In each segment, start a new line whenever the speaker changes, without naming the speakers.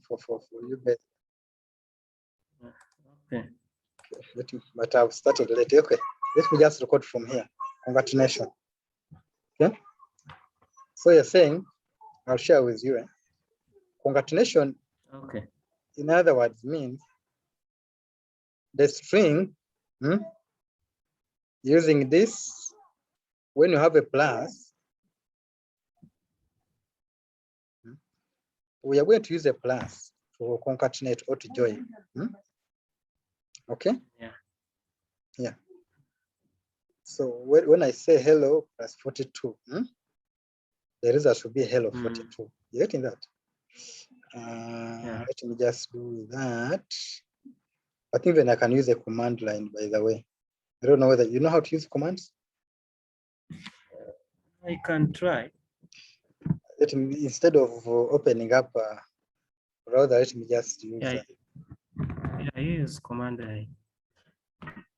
for you guys.
Okay.
But I've started late. Okay, let me just record from here. Concatenation. Okay. So you're saying, I'll share with you. Concatenation.
Okay.
In other words, means the string using this. When you have a plus, we are going to use a plus to concatenate or to join. Okay.
Yeah.
Yeah. So when I say hello plus 42, the result should be hello 42. You getting that?
Yeah.
Let me just do that. I think then I can use a command line, by the way. I don't know whether you know how to use commands.
I can try.
Let me, instead of opening up a browser, let me just use.
I use command line.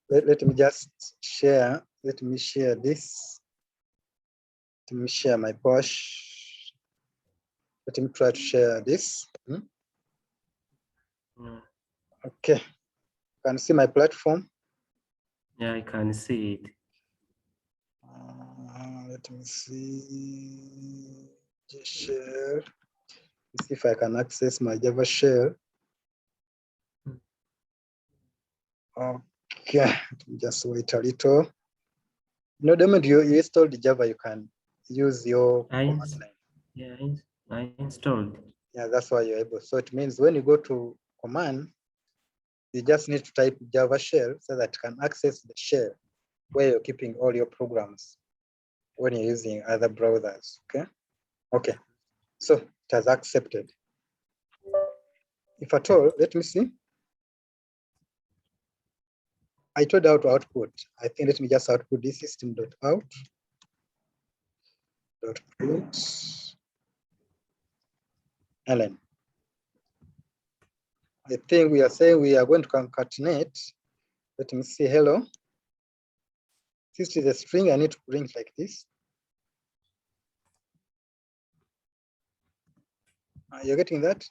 Let me just share. Let me share this. Let me share my push. Let me try to share this. Okay. Can you see my platform?
Yeah, I can see it.
Let me see. Just share. Let's see if I can access my Java shell. Okay. Just wait a little. No, the moment you installed the Java, you can use your command line.
Yeah, I installed.
Yeah, that's why you're able. So it means when you go to command, you just need to type Java shell so that you can access the shell where you're keeping all your programs when you're using other browsers. Okay. Okay. So it has accepted. If at all, let me see. I told how to output. I think let me just output this system.out.print ln. I think we are saying we are going to concatenate. Let me see. Hello. This is a string. I need to print like this. You're getting that?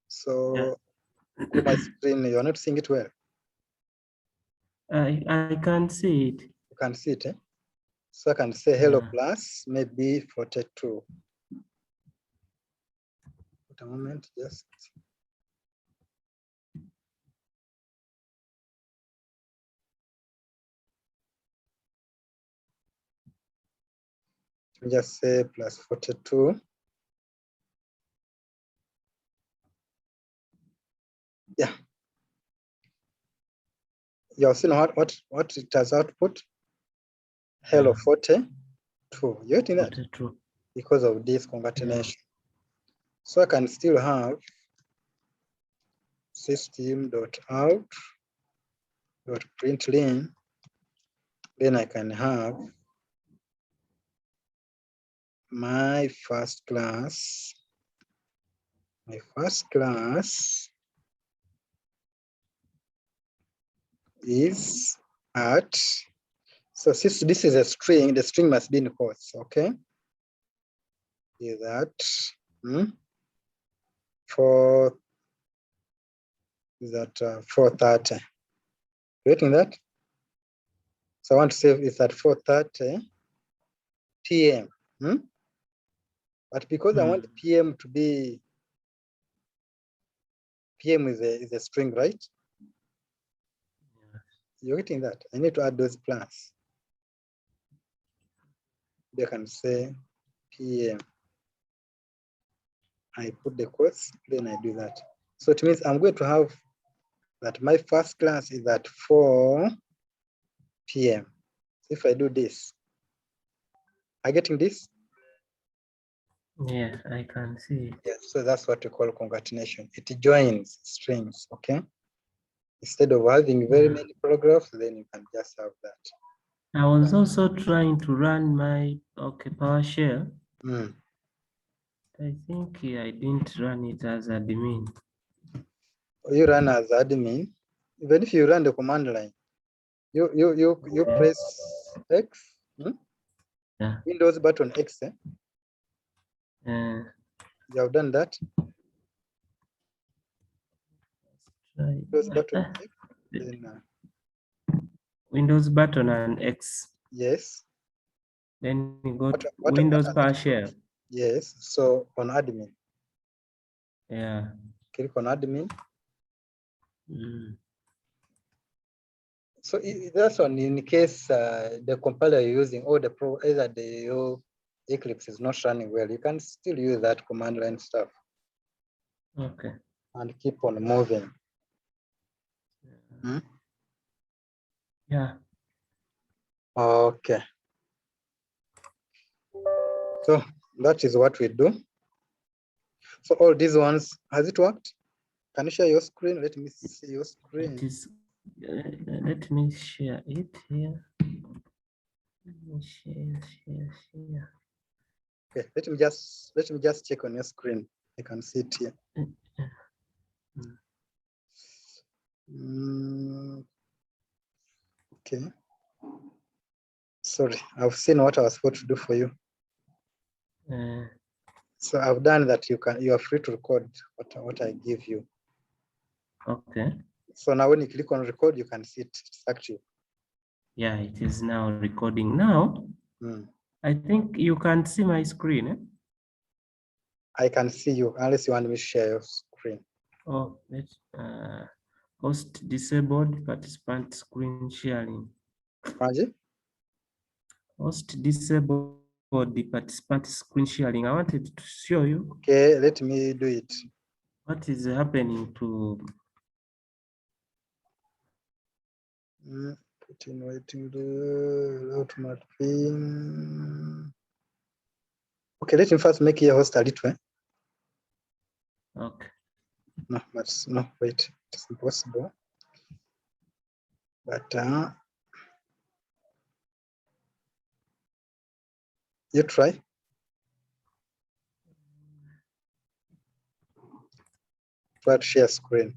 So yeah. My screen, you're not seeing it well.
I can see it.
You can see it, eh? So I can say hello plus maybe 42. Wait a moment, just. Just say plus 42. Yeah. You're seeing what it has output? Hello 42. You're getting that?
42.
Because of this concatenation. So I can still have system.out.println. Then I can have my first class. My first class is at, so since this is a string, the string must be in quotes, okay? Is at 430. Getting that? So I want to say it's at 4:30 p.m. But because I want the PM to be, PM is a string, right? You're getting that? I need to add those plus. They can say PM. I put the quotes, then I do that. So it means I'm going to have that my first class is at 4 p.m. If I do this, are you getting this?
Yeah, I can see it.
Yes, so that's what we call concatenation. It joins strings, okay? Instead of having very many paragraphs, then you can just have that.
I was also trying to run my PowerShell. I think I didn't run it as admin.
You run as admin, even if you run the command line, you press X,
Yeah.
Windows button X. You have done that. Windows button F, then
Windows button and X.
yes.
Then you go to
What
Windows
are the
PowerShell.
yes. So on admin,
Yeah.
click on admin.
Mm.
So that's one in case the compiler you're using or the either your Eclipse is not running well, you can still use that command line stuff.
Okay.
And keep on moving. Hmm?
Yeah.
Okay. So that is what we do. So all these ones, has it worked? Can you share your screen? Let me see your screen.
It is. Let me share it here. Let me share.
Okay, let me just check on your screen. I can see it here. Okay. Sorry, I've seen what I was supposed to do for you. So I've done that. You are free to record what I give you.
Okay.
So now when you click on record, you can see it's active.
Yeah, it is now recording. Now, I think you can see my screen. Eh?
I can see you, unless you want me to share your screen.
Oh, let's host disabled participant screen sharing.
Magic?
Host disabled the participant screen sharing. I wanted to show you.
Okay, let me do it.
What is happening to
put in waiting the automatic thing. Okay, let me first make your host a little.
Okay.
No, but no, wait, it's impossible. But you try. Try to share screen.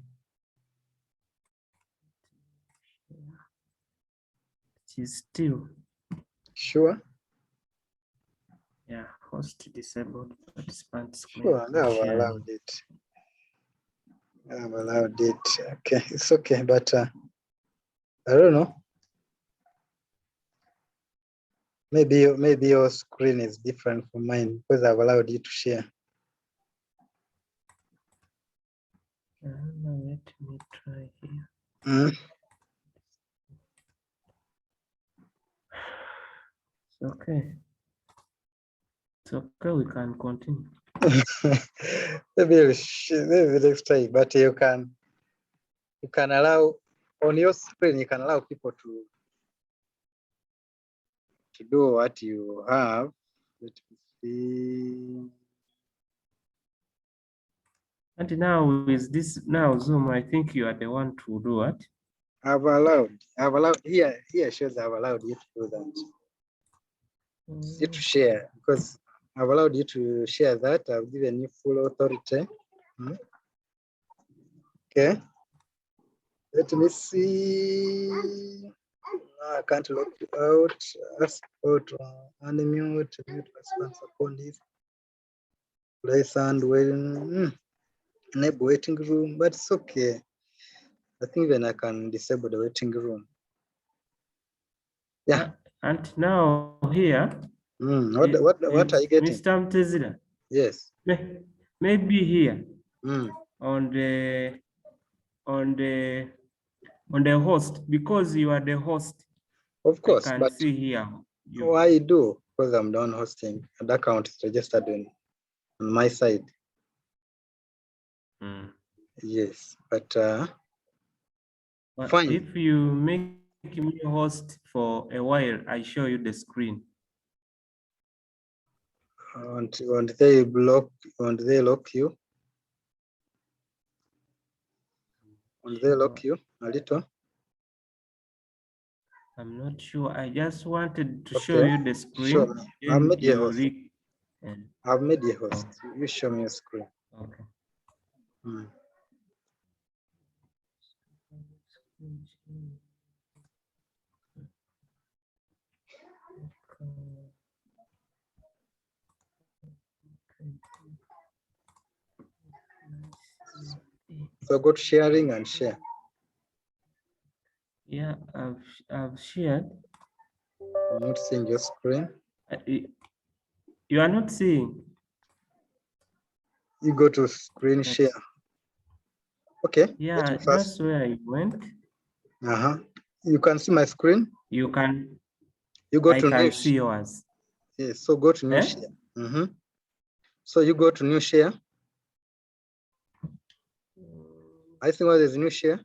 It is still.
Sure.
Yeah, host disabled participant screen.
Sure, I have allowed it. I have allowed it. Okay, it's okay, but I don't know. Maybe your screen is different from mine because I've allowed you to share.
Let me try here. It's okay. It's okay, we can continue.
maybe next time, but you can allow on your screen, you can allow people to do what you have. Let me see.
And now with this Zoom, I think you are the one to do what?
I've allowed here shows I've allowed you to do that. You to share because I've allowed you to share that. I've given you full authority. Okay. Let me see. I can't lock you out. Ask out unmute, mute response upon this. Play sound when enable waiting room, but it's okay. I think then I can disable the waiting room. Yeah.
And now here.
What are you getting?
Mr. Mtezila.
Yes.
Maybe here on the host, because you are the host.
Of course,
I can
but
see here.
I do because I'm done hosting. The account is registered on my side. Yes, but fine.
If you make me a host for a while, I show you the screen.
Won't they lock you? Won't they lock you a little?
I'm not sure. I just wanted to show you the screen.
Sure. I've made you a host.
Yeah.
I've made you a host. You show me your screen.
Okay.
So go to sharing and share.
Yeah, I've shared.
I'm not seeing your screen.
You are not seeing.
You go to screen share. Okay.
Yeah, that's where I went.
You can see my screen.
You can.
You go
I
to
can
new.
see yours.
Yes. So go to new share. So you go to new share. I think what is new share.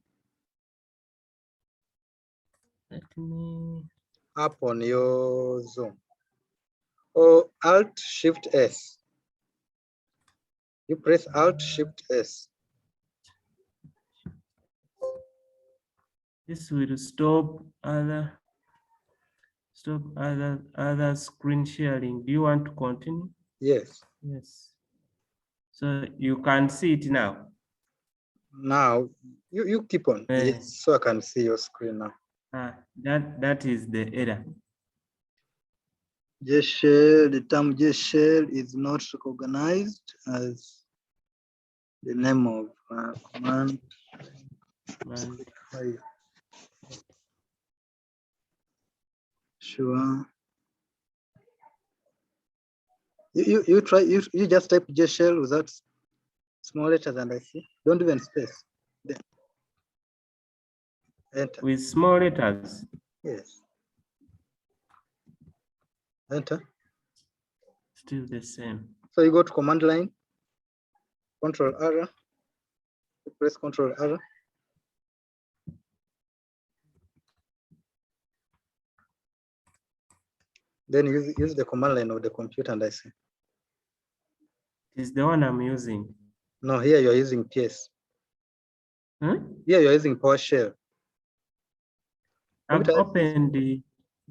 Let me.
Up on your Zoom. Or Alt Shift S. You press Alt Shift S.
This will stop other screen sharing. Do you want to continue?
Yes.
Yes. So you can see it now.
Now you keep on. Yes. So I can see your screen now.
That is the error.
JShell, the term JShell is not recognized as the name of command. Sure. You try, you just type JShell without small letters and I see. Don't even space. Then enter.
With small letters.
Yes. Enter.
Still the same.
So you go to command line, Control R, you press Control R. Then use the command line of the computer and I see.
It's the one I'm using.
No, here you're using PS. Here you're using PowerShell.
I've opened
the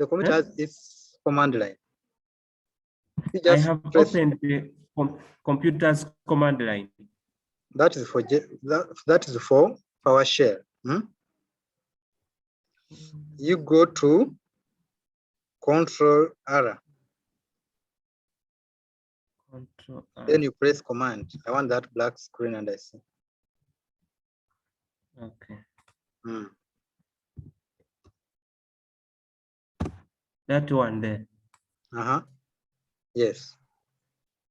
computer has its command line.
I have opened the computer's command line.
That is for that is for PowerShell. You go to Control R.
Control R.
Then you press Command. I want that black screen and I see.
Okay. That one there.
Yes.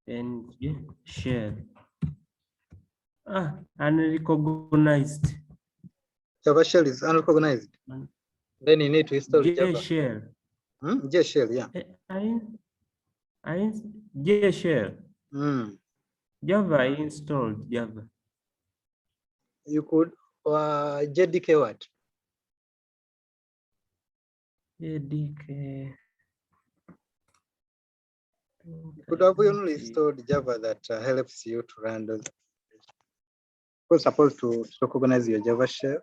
And share. Unrecognized.
Java shell is unrecognized. Then you need to install Java.
JShell.
JShell, yeah.
JShell. Java installed Java.
You could JDK what?
JDK.
You could have only installed Java that helps you to run those. You're supposed to recognize your Java shell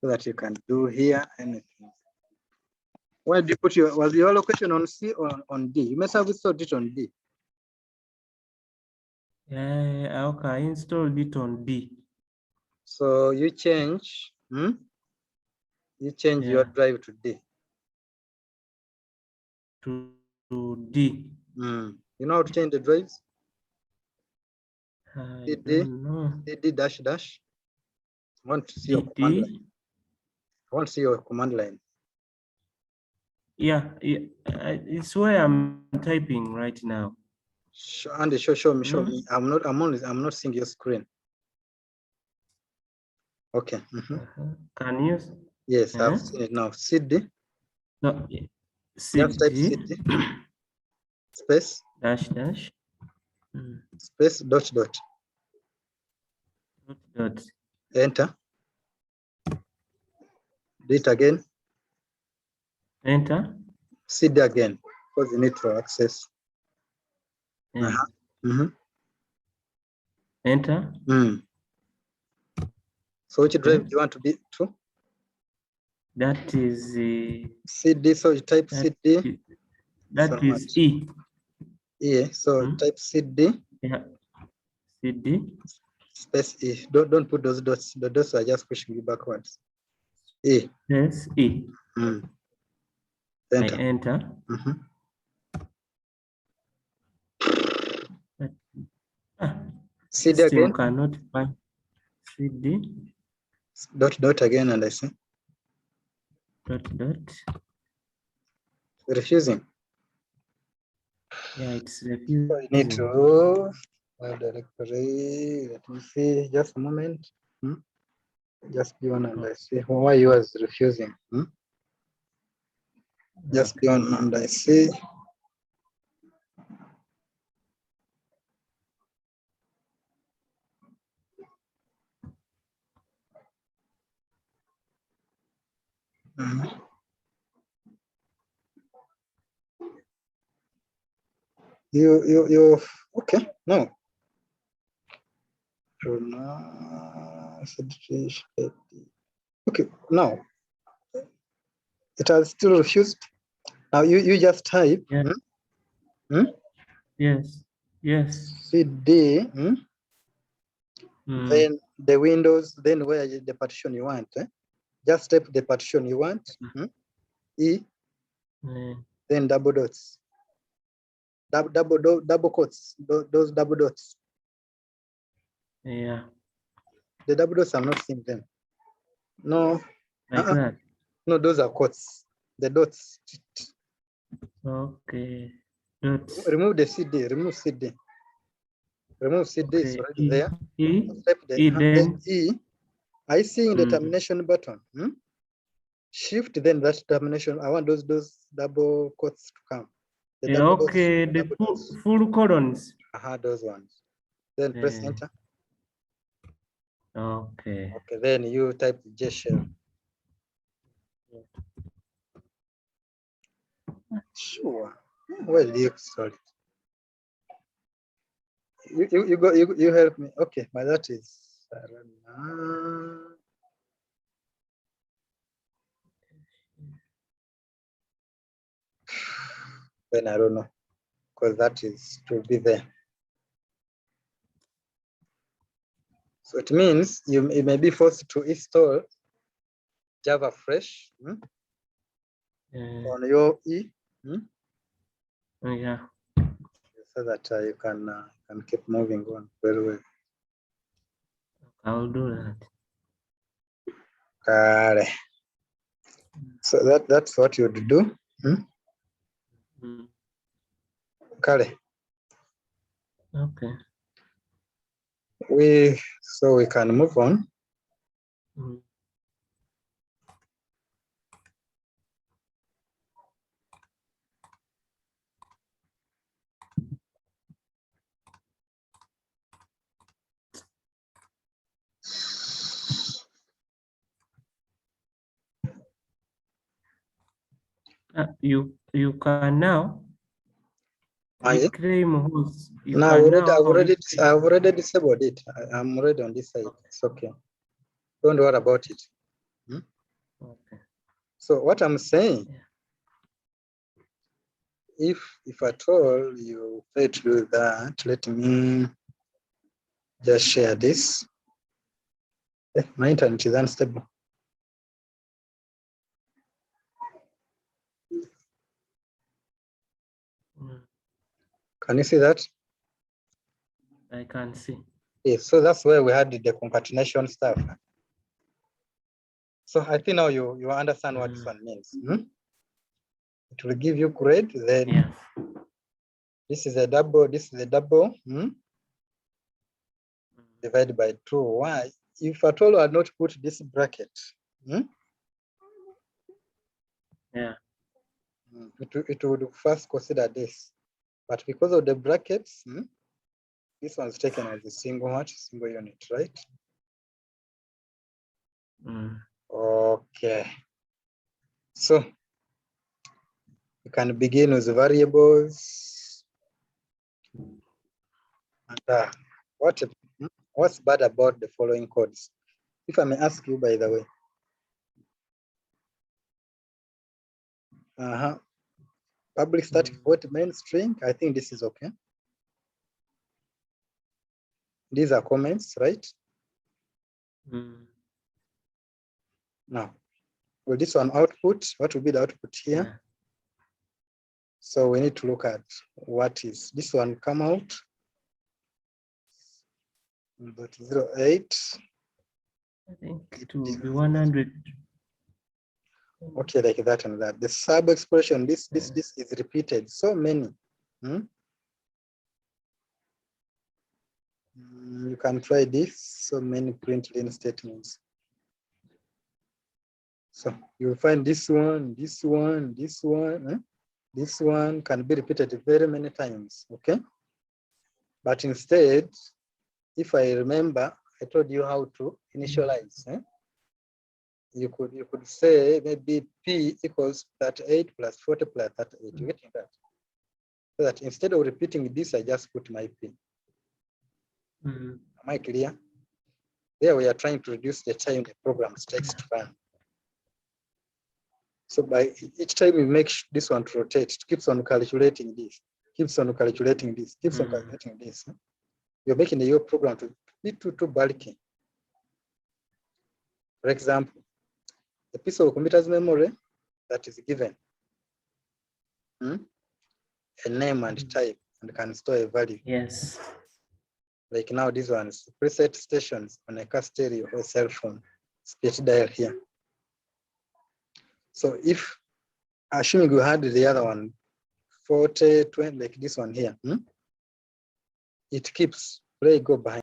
so that you can do here anything. Where do you put was your location on C or on D? You must have installed it on D.
Yeah, okay, I installed it on D.
So you change, your drive to D.
To D.
You know how to change the drives?
I don't know.
CD dash dash. I want to see your command line. I want to see your command line.
Yeah, it's where I'm typing right now.
Andy, show me. I'm not seeing your screen. Okay.
Can you?
Yes, I've seen it now. CD.
No,
CD. Just type CD. Space.
Dash dash.
Space dot dot.
Dot.
Enter. Do it again.
Enter.
CD again, because you need to access.
Yeah. Enter.
So which drive do you want to be to?
That is
CD. So you type CD.
That is E.
E. So type CD.
Yeah. CD.
Space E. Don't put those dots. The dots are just pushing you backwards. E.
Yes, E.
Enter.
I enter.
CD again.
Cannot find. CD.
Dot again, and I see
Dot.
refusing.
Yeah, it's
So you need
refusing.
to directory. Let me see. Just a moment. Just be on, and I see why you was refusing. Just be on, and I see. You okay? No. Okay, now it has still refused. Now you just type
Yes.
CD, then the windows, then where the partition you want. Just type the partition you want. E, then double dots. Double quotes. Those double dots.
Yeah.
The double dots, I'm not seeing them. No.
Like that.
No, those are quotes. The dots.
Okay. Dots.
Remove the CD. Remove CD. Remove CD.
Okay.
It's already there.
Type
Then E. I see in the termination button. Shift, then that termination. I want those double quotes to come. The double dots,
the full colons.
Those ones. Then press enter.
Okay.
Okay, then you type J shell. Sure. Well, sorry. You help me. Okay, my that is then I don't know, because that is to be there. So it means you may be forced to install Java Fresh on your E.
Yeah.
So that you can keep moving on very well.
I'll do
that. So that's what you would do. Okay. So we can move on.
You can now reclaim hosts.
I've already disabled it. I'm already on this side. It's okay. Don't worry about it.
Okay.
So what I'm saying, if at all you fail to do that, let me just share this. My internet is unstable. Can you see that?
I can see.
Yes, so that's where we had the concatenation stuff. So I think now you understand what this one means. It will give you grade, then this is a double, divided by 2. Why? If at all I not put this bracket, it would first consider this. But because of the brackets, this one's taken as a single unit, right? Okay. So you can begin with variables. And what's bad about the following codes? If I may ask you, by the way. Public static void main string. I think this is okay. These are comments, right? Now, will this one output? What will be the output here?
Yeah.
So we need to look at what is this one come out. But 08.
I think it will be 100.
Okay, like that and that. The sub expression, this is repeated so many. You can try this, so many println statements. So you'll find this one, this one, this one. This one can be repeated very many times, okay? But instead, if I remember, I told you how to initialize. You could say maybe P equals 38 plus 40 plus 38. You're getting that? So that instead of repeating this, I just put my P. Am I clear? There we are trying to reduce the time the program takes to run. So by each time we make this one to rotate, it keeps on calculating this, keeps on calculating this, keeps on calculating this. You're making your program to be too bulky. For example, a piece of computer's memory that is given a name and type and can store a value.
Yes.
Like now these ones, preset stations on a car stereo or cell phone, speech dial here. So if, assuming you had the other one, 40, 20, like this one here, it keeps play go behind.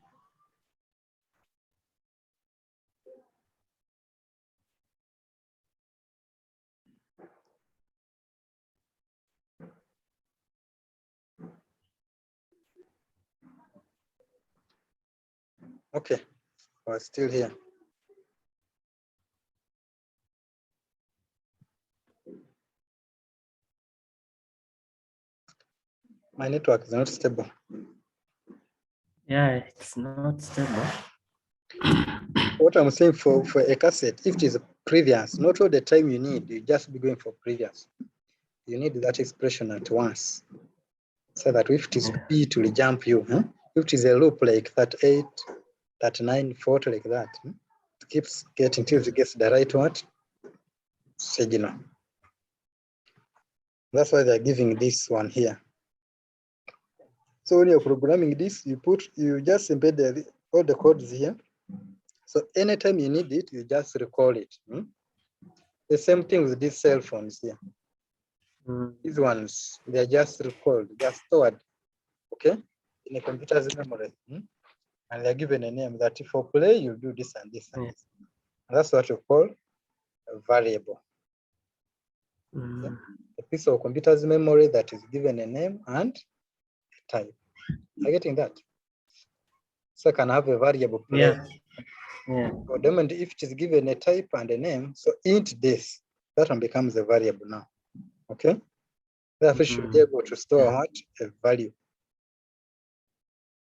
Okay, we're still here. My network is not stable.
Yeah, it's not stable.
What I'm saying for a cassette, if it is previous, not all the time you need, you just be going for previous. You need that expression at once. So that if it is P, it will jump you. If it is a loop like 38, 39, 40, like that, it keeps getting till it gets the right what? Signal. That's why they're giving this one here. So when you're programming this, you just embed all the codes here. So anytime you need it, you just recall it. The same thing with these cell phones here. These ones, they're just recalled, just stored, okay, in a computer's memory. And they're given a name that if for play, you do this and this and this. And that's what you call a variable. Okay? A piece of computer's memory that is given a name and a type. Are you getting that? So I can have a variable play. For them, and if it is given a type and a name, so int this, that one becomes a variable now. Okay? Therefore, you should be able to store what? A value.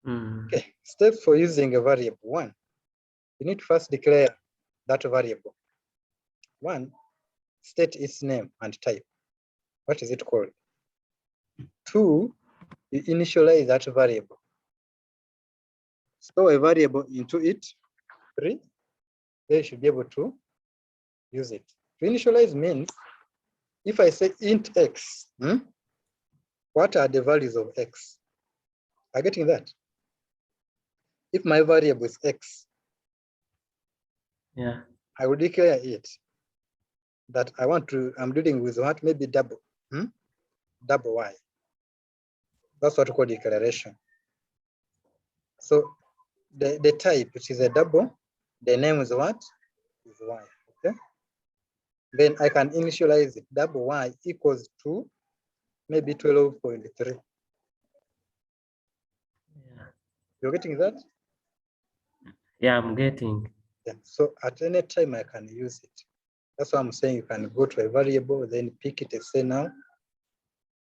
Okay, steps for using a variable. 1, you need to first declare that variable. 1, state its name and type. What is it called? 2, you initialize that variable. Store a variable into it. 3, they should be able to use it. To initialize means if I say int x, what are the values of x? Are you getting that? If my variable is x, I will declare it that I'm dealing with what? Maybe double y. That's what we call declaration. So the type, which is a double, the name is what? Is y, okay? Then I can initialize it, double y equals to maybe 12.3. You're getting that?
Yeah, I'm getting.
Yeah. So at any time I can use it. That's why I'm saying you can go to a variable, then pick it and say now,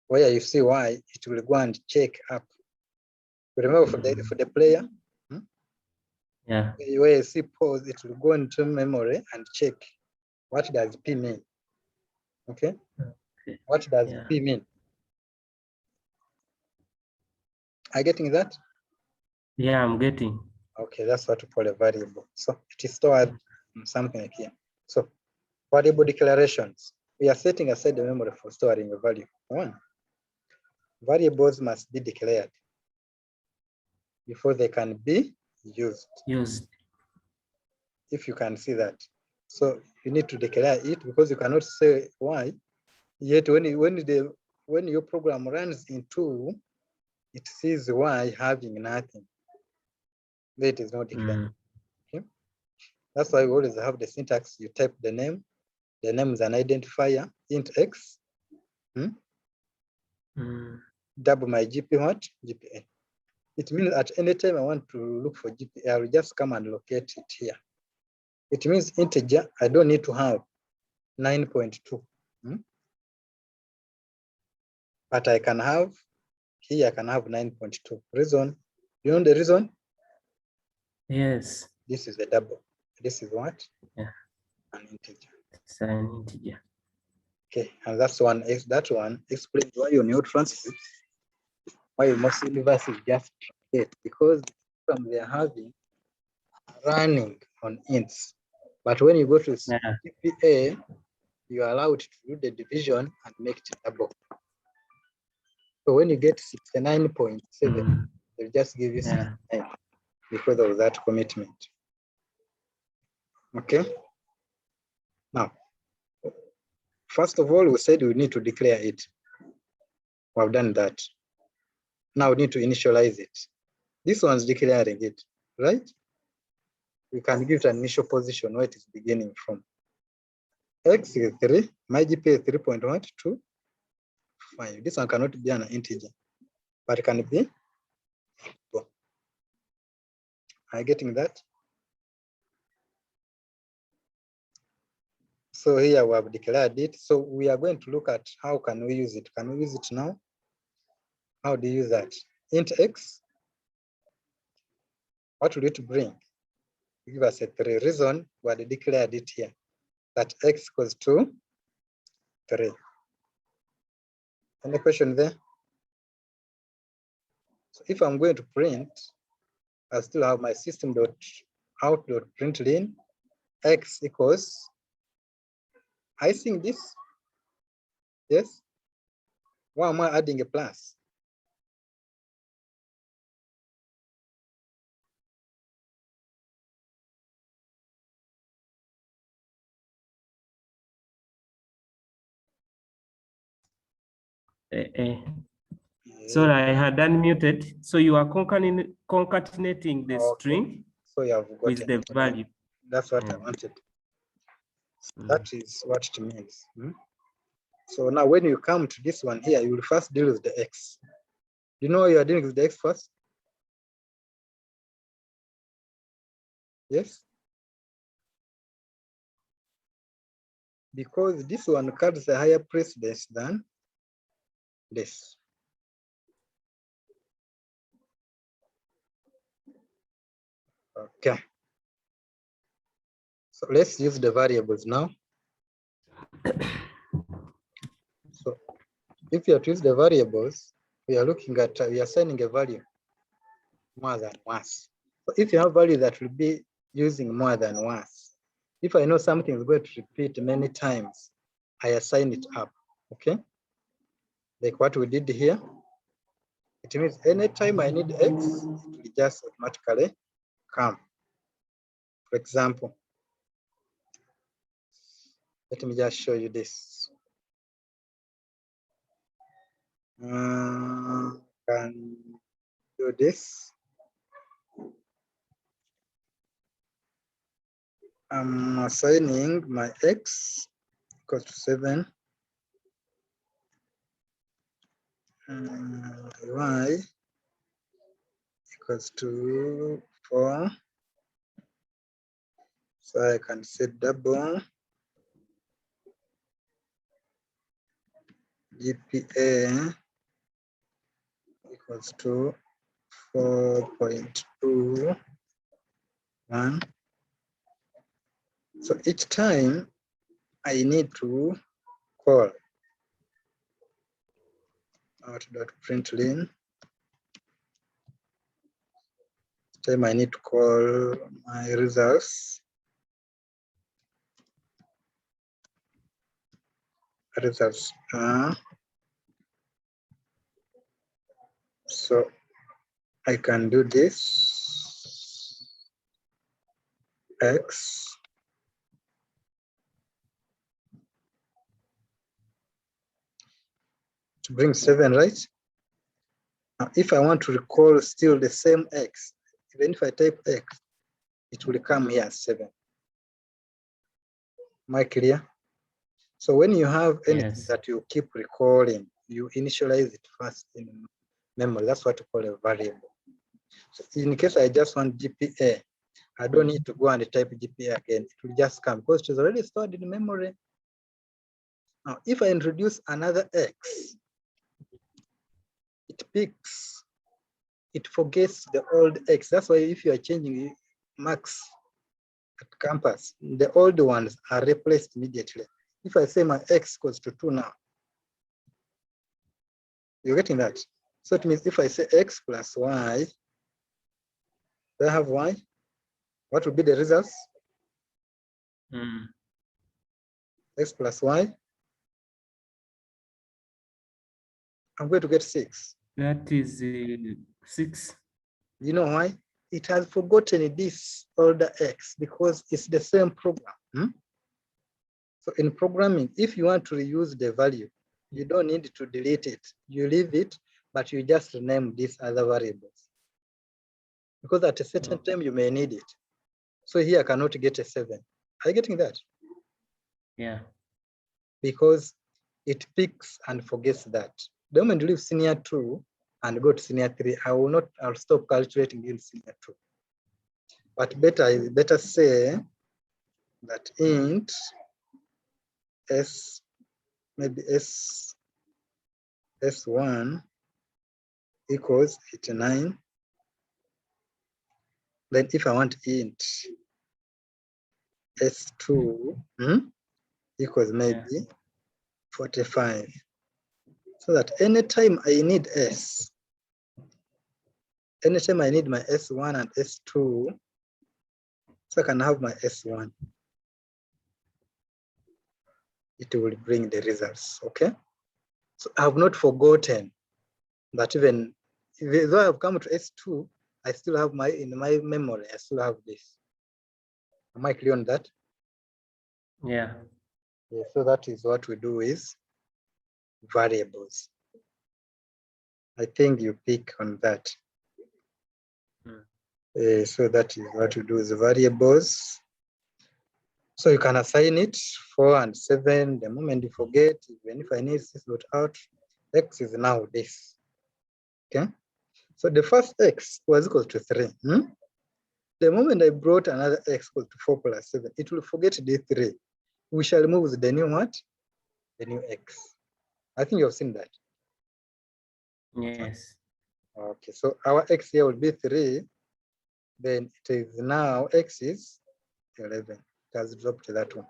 where you see y, it will go and check up. Remember for the player, where you see pause, it will go into memory and check what does P mean. Okay? What does P mean? Are you getting that?
Yeah, I'm getting.
Okay, that's what we call a variable. So it is stored in something like here. So variable declarations. We are setting aside the memory for storing a value. 1, variables must be declared before they can be used. if you can see that. So you need to declare it because you cannot say why. Yet when your program runs into, it sees y having nothing. That is not declared. Okay. That's why we always have the syntax. You type the name. The name is an identifier, int x. Double my GP what? GPA. It means at any time I want to look for GPA, I will just come and locate it here. It means integer, I don't need to have 9.2. But I can have, here I can have 9.2. Reason, you know the reason?
Yes.
This is a double. This is what?
Yeah.
An integer.
It's an integer.
Okay, and that one explains why your new transcript, why most universes just truncate, because from they are having running on ints. But when you go to GPA, you are allowed to do the division and make it double. So when you get 69.7, they'll just give you 69 because of that commitment. Okay. Now, first of all, we said we need to declare it. We have done that. Now we need to initialize it. This one's declaring it, right? We can give it an initial position where it is beginning from. X is 3, my GPA is 3.125. This one cannot be an integer, but it can be 4. Are you getting that? So here we have declared it. So we are going to look at how can we use it. Can we use it now? How do you use that? Int x, what will it bring? Give us a 3. Reason we had declared it here, that x equals to 3. Any question there? So if I'm going to print, I still have my system.out.println x equals, I think this, yes? Why am I adding a plus?
So I had unmuted. So you are concatenating the string
so you have
with the value.
That's what I wanted. That is what it means. So now when you come to this one here, you will first deal with the x. You know you are dealing with the x first? Yes? Because this one carries a higher precedence than this. Okay. So let's use the variables now. So if you have to use the variables, we are looking at, we are assigning a value more than once. So if you have value that will be using more than once, if I know something is going to repeat many times, I assign it up, okay? Like what we did here. It means anytime I need x, it will just automatically come. For example, let me just show you this. Can do this. I'm assigning my x equals to 7. Y equals to 4. So I can set double GPA equals to 4.21. So each time I need to call out.println. Time I need to call my results. Results are, so I can do this. X to bring 7, right? Now, if I want to recall still the same X, even if I type X, it will come here as 7. Am I clear? So when you have anything
Yes.
that you keep recalling, you initialize it first in memory. That's what you call a variable. So in case I just want GPA, I don't need to go and type GPA again. It will just come because it is already stored in memory. Now, if I introduce another X, it picks, it forgets the old X. That's why if you are changing marks at campus, the old ones are replaced immediately. If I say my X equals to 2 now, you're getting that? So it means if I say X plus Y, do I have Y? What will be the results? X plus Y. I'm going to get 6.
That is 6.
You know why? It has forgotten this older X because it's the same program. So in programming, if you want to reuse the value, you don't need to delete it. You leave it, but you just rename these other variables. Because at a certain time, you may need it. So here I cannot get a 7. Are you getting that?
Yeah.
Because it picks and forgets that. The moment you leave senior 2 and go to senior 3, I'll stop calculating in senior 2. But better say that int S, maybe S1 equals 89. Then if I want int S2 equals maybe 45. So that anytime I need S, anytime I need my S1 and S2, so I can have my S1. It will bring the results, okay? So I have not forgotten that even though I have come to S2, I still have in my memory, I still have this. Am I clear on that?
Yeah.
Yeah, so that is what we do is variables. I think you pick on that. So that is what we do is variables. So you can assign it 4 and 7. The moment you forget, even if I need this dot out, X is now this. Okay. So the first X was equal to 3. The moment I brought another X equal to 4 plus 7, it will forget the 3. We shall move with the new what? The new X. I think you've seen that.
Yes.
Okay, so our X here will be 3. Then it is now X is 11. It has dropped to that one.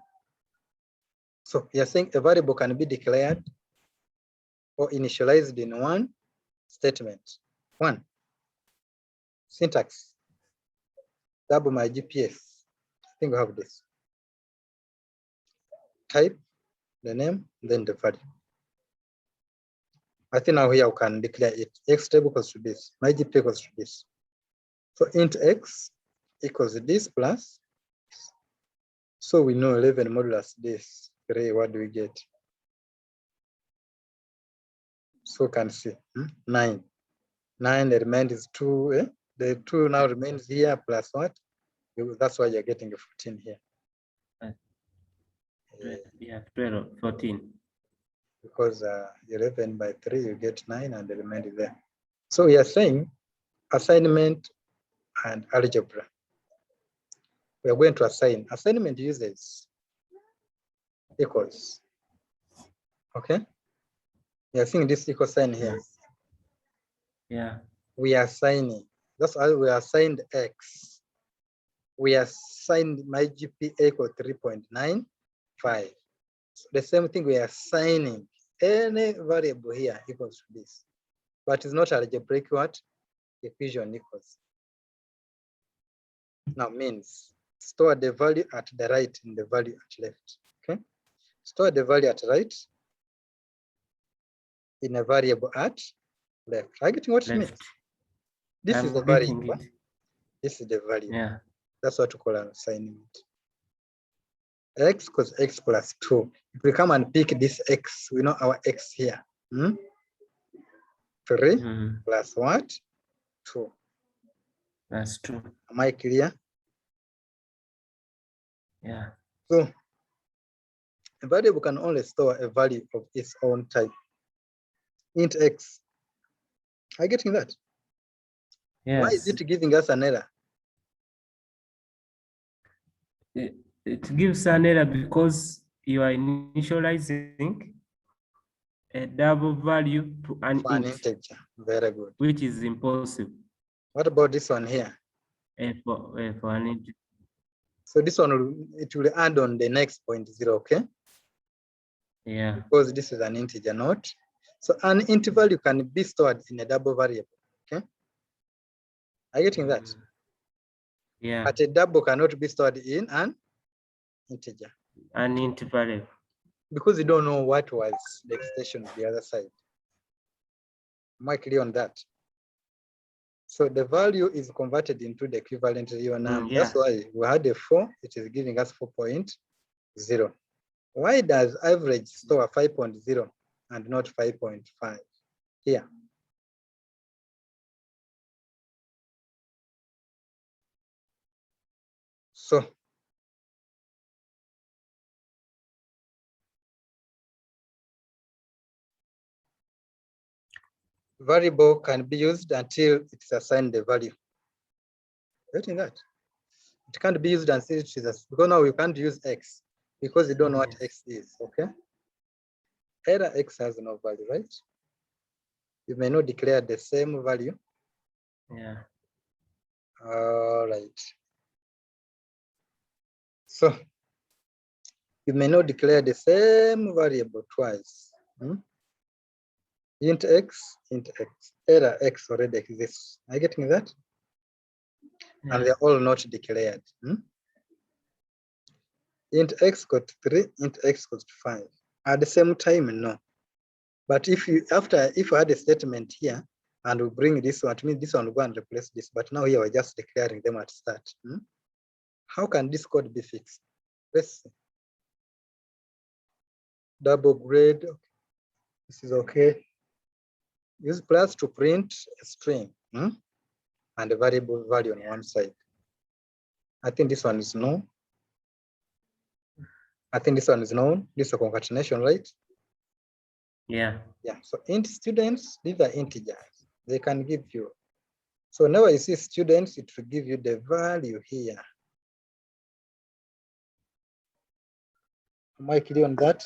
So you're saying a variable can be declared or initialized in one statement. 1, syntax, double my GPS. I think we have this. Type, the name, then the value. I think now here we can declare it. X table equals to this. My GPA equals to this. So int X equals this plus. So we know 11 modulus this 3. What do we get? So we can see 9. 9, the remainder is 2. The 2 now remains here plus what? That's why you're getting a 14 here.
Yeah, 12, 14.
Because 11 by 3, you get 9 and the remainder is there. So we are saying assignment and algebra. We are going to assign. Assignment uses equals. Okay? We are seeing this equal sign here.
Yeah.
We are assigning. That's why we assigned X. We assigned my GPA equal 3.95. So the same thing, we are assigning any variable here equals to this. But it's not algebraic what? Equation equals. Now means store the value at the right and the value at left. Okay? Store the value at right in a variable at left. Are you getting what it means? This is the variable. This is the value.
Yeah.
That's what we call an assignment. X equals x plus 2. If we come and pick this x, we know our x here. 3 plus what? 2.
That's 2.
Am I clear?
Yeah.
So a variable can only store a value of its own type. Int x. Are you getting that?
Yes.
Why is it giving us an error?
It gives an error because you are initializing a double value to an
integer. Very good.
Which is impossible.
What about this one here?
For an integer.
So this one, it will add on the next 0.0, okay?
Yeah.
Because this is an integer node. So an int value can be stored in a double variable, okay? Are you getting that?
Yeah.
But a double cannot be stored in an integer.
An int variable.
Because you don't know what was the extension on the other side. Am I clear on that? So the value is converted into the equivalent real number.
Yeah.
That's why we had a 4, it is giving us 4.0. Why does average store 5.0 and not 5.5 here? So variable can be used until it's assigned the value. Getting that? It can't be used until it is, because now you can't use x because you don't know what x is, okay? Error x has no value, right? You may not declare the same value.
Yeah.
All right. So you may not declare the same variable twice. Int x, error x already exists. Are you getting that?
Yeah.
And they're all not declared. Int x got 3, int x got 5. At the same time, no. But if you had a statement here and we bring this one, it means this one will go and replace this. But now here we're just declaring them at start. How can this code be fixed? Let's see. Double grade. This is okay. Use plus to print a string and a variable value on one side. I think this one is known. I think this one is known. This is a concatenation, right?
Yeah.
Yeah. So int students, these are integers. They can give you. So whenever you see students, it will give you the value here. Am I clear on that?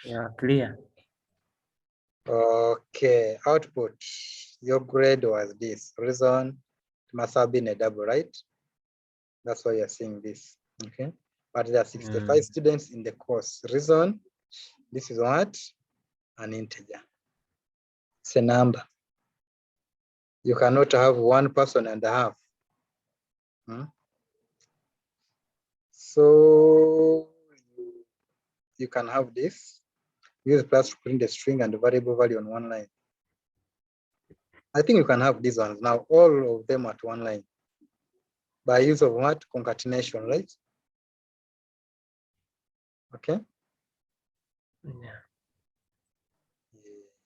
Yeah, clear.
Okay, output. Your grade was this. Reason, it must have been a double, right? That's why you're seeing this. Okay. But there are 65 students in the course. Reason, this is what? An integer. It's a number. You cannot have 1 person and a half. So you can have this. Use plus to print the string and the variable value on one line. I think you can have these ones now, all of them at one line. By use of what? Concatenation, right? Okay.
Yeah.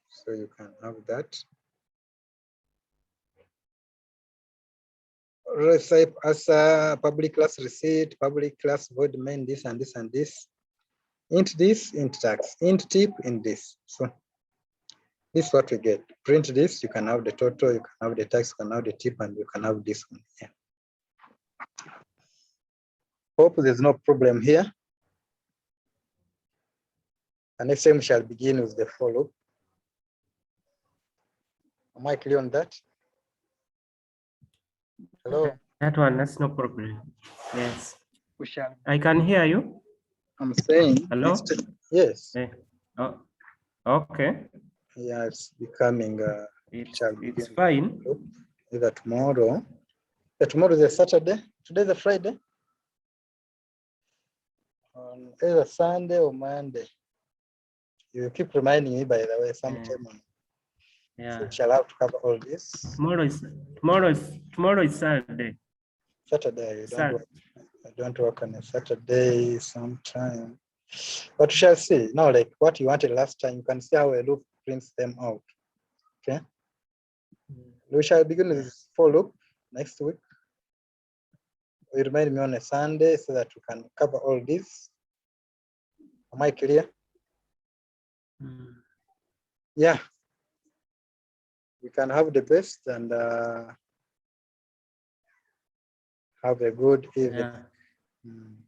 So you can have that. Receive as a public class receipt, public class void main, this and this and this. Int this, int tax, int tip, in this. So this is what we get. Print this, you can have the total, you can have the tax, you can have the tip, and you can have this one here. Hope there's no problem here. And next time we shall begin with the for loop. Am I clear on that? Hello?
That one, that's no problem. Yes.
We shall.
I can hear you.
I'm saying.
Hello?
Yes.
Hey. Oh, okay.
Yeah, it's becoming
it's fine.
Either tomorrow. Tomorrow is a Saturday. Today is a Friday. On either Sunday or Monday. You keep reminding me, by the way, sometime.
Yeah.
So we shall have to cover all this.
Tomorrow is Saturday.
Saturday,
Sat
I don't work on a Saturday sometime. But we shall see. Now, like what you wanted last time, you can see how a loop prints them out. Okay. We shall begin with this for loop next week. You remind me on a Sunday so that we can cover all this. Am I clear? Yeah. We can have the best and have a good evening.
Yeah.